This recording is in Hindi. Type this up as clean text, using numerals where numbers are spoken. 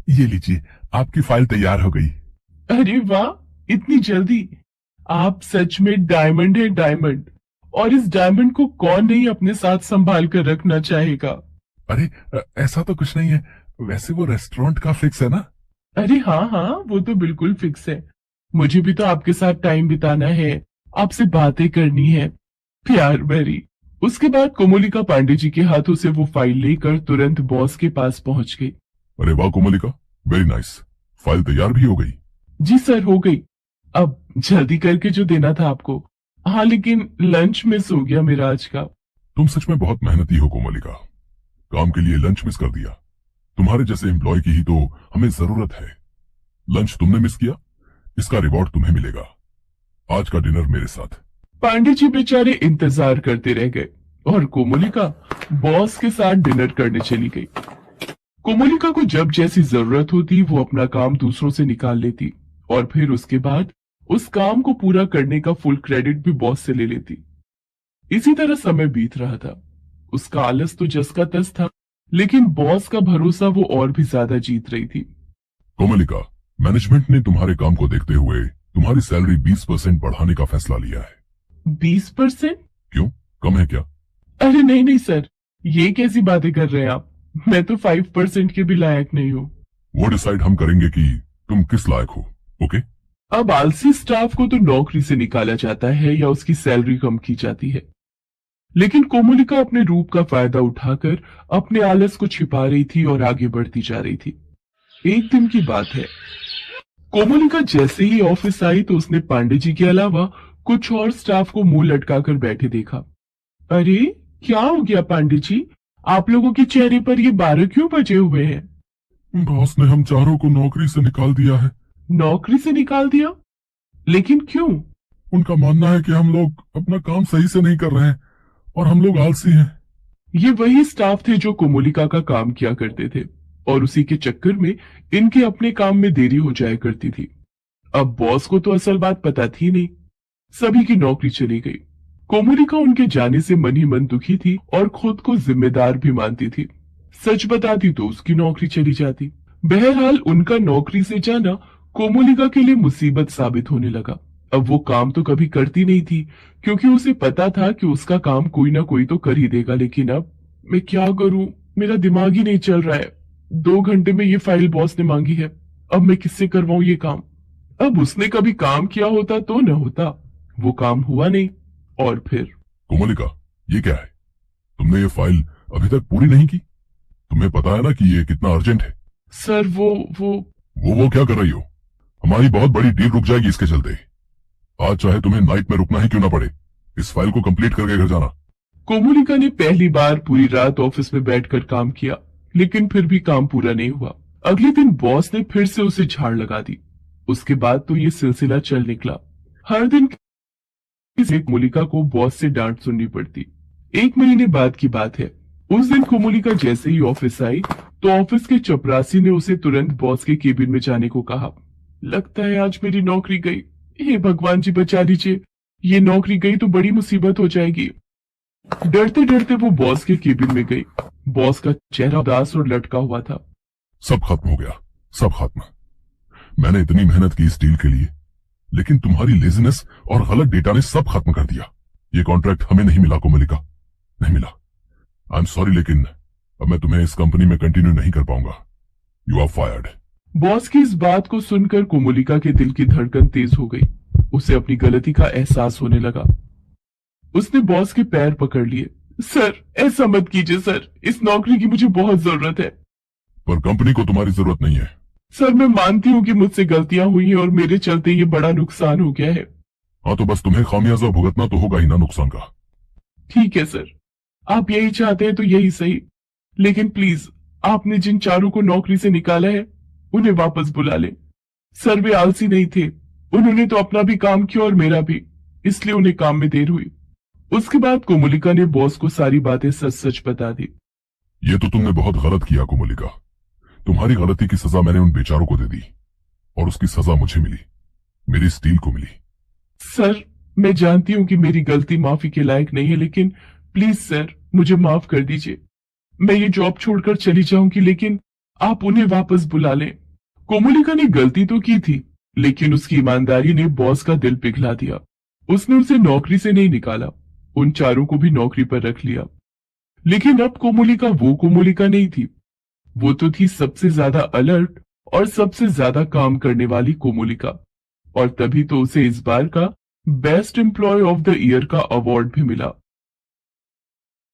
ये लीजिए, आपकी फाइल तैयार हो गई। अरे वाह, इतनी जल्दी! आप सच में डायमंड है, डायमंड। और इस डायमंड को कौन नहीं अपने साथ संभाल कर रखना चाहेगा। अरे ऐसा तो कुछ नहीं है। वैसे वो रेस्टोरेंट का फिक्स है ना? अरे हाँ हाँ, वो तो बिल्कुल फिक्स है। मुझे भी तो आपके साथ टाइम बिताना है, आपसे बातें करनी है, प्यार भरी। उसके बाद कोमोलिका पांडे जी के हाथों से वो फाइल लेकर तुरंत बॉस के पास पहुंच गई। अरे वाह कोमलिका, वेरी नाइस। फाइल तैयार भी हो गई। जी सर, हो गई। अब जल्दी करके जो देना था आपको। हाँ, लेकिन लंच मिस हो गया मेरा आज का। तुम सच में बहुत मेहनती हो कोमलिका। काम के लिए लंच मिस कर दिया। तुम्हारे जैसे एम्प्लॉय की ही तो हमें जरूरत है। लंच तुमने मिस किया, इसका रिवॉर्ड तुम्हें मिलेगा। आज का डिनर मेरे साथ। पांडे जी बेचारे इंतजार करते रह गए और कोमोलिका बॉस के साथ डिनर करने चली गई। कोमोलिका को जब जैसी जरूरत होती वो अपना काम दूसरों से निकाल लेती और फिर उसके बाद उस काम को पूरा करने का फुल क्रेडिट भी बॉस से ले लेती। इसी तरह समय बीत रहा था। उसका आलस तो जस का तस था, लेकिन बॉस का भरोसा वो और भी ज्यादा जीत रही थी। कोमलिका, मैनेजमेंट ने तुम्हारे काम को देखते हुए तुम्हारी सैलरी 20% बढ़ाने का फैसला लिया है। 20%? क्यों, कम है क्या? अरे नहीं नहीं सर, ये कैसी बातें कर रहे हैं आप। मैं तो 5% के भी लायक नहीं हूँ। वो डिसाइड हम करेंगे कि तुम किस लायक हो। ओके? अब आलसी स्टाफ को तो नौकरी से निकाला जाता है या उसकी सैलरी कम की जाती है, लेकिन कोमोलिका अपने रूप का फायदा उठाकर अपने आलस को छिपा रही थी और आगे बढ़ती जा रही थी। एक दिन की बात है, कोमोलिका जैसे ही ऑफिस आई तो उसने पांडे जी के अलावा कुछ और स्टाफ को मुंह लटकाकर बैठे देखा। अरे, क्या हो गया पांडे जी? आप लोगों के चेहरे पर ये 12 क्यों बजे हुए हैं? बॉस ने हम चारों को नौकरी से निकाल दिया है। नौकरी से निकाल दिया? लेकिन क्यों? उनका मानना है कि हम लोग अपना काम सही से नहीं कर रहे हैं और हम लोग आलसी हैं। ये वही स्टाफ थे जो कोमोलिका का काम किया करते थे और उसी के चक्कर में इनके अपने काम में देरी हो जाया करती थी। अब बॉस को तो असल बात पता थी नहीं। सभी की नौकरी चली गई। कोमोलिका उनके जाने से मन ही मन दुखी थी और खुद को जिम्मेदार भी मानती थी। सच बताती तो उसकी नौकरी चली जाती। बहरहाल उनका नौकरी से जाना कोमोलिका के लिए मुसीबत साबित होने लगा। अब वो काम तो कभी करती नहीं थी, क्योंकि उसे पता था कि उसका काम कोई ना कोई तो कर ही देगा। लेकिन अब मैं क्या करूं, मेरा दिमाग ही नहीं चल रहा है। 2 घंटे में ये फाइल बॉस ने मांगी है, अब मैं किससे करवाऊं ये काम। अब उसने कभी काम किया होता तो न होता, वो काम हुआ नहीं। और फिर कोमलिका, ये क्या है? तुमने ये फाइल अभी तक पूरी नहीं की। तुम्हें पता है ना कि ये कितना अर्जेंट है। सर वो क्या कर रही हो? हमारी बहुत बड़ी डील रुक जाएगी इसके चलते। आज चाहे तुम्हें नाइट में रुकना ही क्यों ना पड़े, इस फाइल को कंप्लीट करके घर जाना। कोमोलिका ने पहली बार पूरी रात ऑफिस में बैठकर काम किया, लेकिन फिर भी काम पूरा नहीं हुआ। अगले दिन बॉस ने फिर से उसे झाड़ लगा दी। उसके बाद तो ये सिलसिला चल निकला। हर दिन कोमोलिका को बॉस से डांट सुननी पड़ती। 1 महीने बाद की बात है। उस दिन कोमोलिका जैसे ही ऑफिस आई तो ऑफिस के चपरासी ने उसे तुरंत बॉस के केबिन में जाने को कहा। लगता है आज मेरी नौकरी गई। हे भगवान जी बचा लीजिए, ये नौकरी गई तो बड़ी मुसीबत हो जाएगी। डरते डरते वो बॉस के केबिन में गई। बॉस का चेहरा उदास और लटका हुआ था। सब खत्म हो गया, सब खत्म। मैंने इतनी मेहनत की इस डील के लिए, लेकिन तुम्हारी लेजीनेस और गलत डेटा ने सब खत्म कर दिया। ये कॉन्ट्रैक्ट हमें नहीं मिला कोमलिका, नहीं मिला। आई एम सॉरी, लेकिन अब मैं तुम्हें इस कंपनी में कंटिन्यू नहीं कर पाऊंगा। You are fired. बॉस की इस बात को सुनकर कोमोलिका के दिल की धड़कन तेज हो गई। उसे अपनी गलती का एहसास होने लगा। उसने बॉस के पैर पकड़ लिए। सर, ऐसा मत कीजिए सर, इस नौकरी की मुझे बहुत जरूरत है। पर कंपनी को तुम्हारी जरूरत नहीं है। सर, मैं मानती हूँ कि मुझसे गलतियां हुई हैं और मेरे चलते ये बड़ा नुकसान हो गया है। हाँ, तो बस तुम्हें खामियाजा भुगतना तो होगा ही ना नुकसान का। ठीक है सर, आप यही चाहते हैं तो यही सही, लेकिन प्लीज आपने जिन चारों को नौकरी से निकाला है उन्हें वापस बुला लें। सर, वे आलसी नहीं थे, उन्होंने तो अपना भी काम किया और मेरा भी, इसलिए उन्हें काम में देर हुई। उसके बाद कोमोलिका ने बॉस को सारी बातें सच सच बता दी। ये तो तुमने बहुत गलत किया कोमलिका। तुम्हारी गलती की सजा मैंने उन बेचारों को दे दी और उसकी सजा मुझे मिली, मेरी स्टील को मिली। सर, मैं जानती हूँ कि मेरी गलती माफी के लायक नहीं है, लेकिन प्लीज सर, मुझे माफ कर दीजिए। मैं ये जॉब छोड़कर चली जाऊंगी, लेकिन आप उन्हें वापस बुला लें। कोमोलिका ने गलती तो की थी, लेकिन उसकी ईमानदारी ने बॉस का दिल पिघला दिया। उसने उसे नौकरी से नहीं निकाला, उन चारों को भी नौकरी पर रख लिया। लेकिन अब कोमोलिका वो कोमोलिका नहीं थी। वो तो थी सबसे ज्यादा अलर्ट और सबसे ज्यादा काम करने वाली कोमोलिका। और तभी तो उसे इस बार का best employ of the year का अवार्ड भी मिला।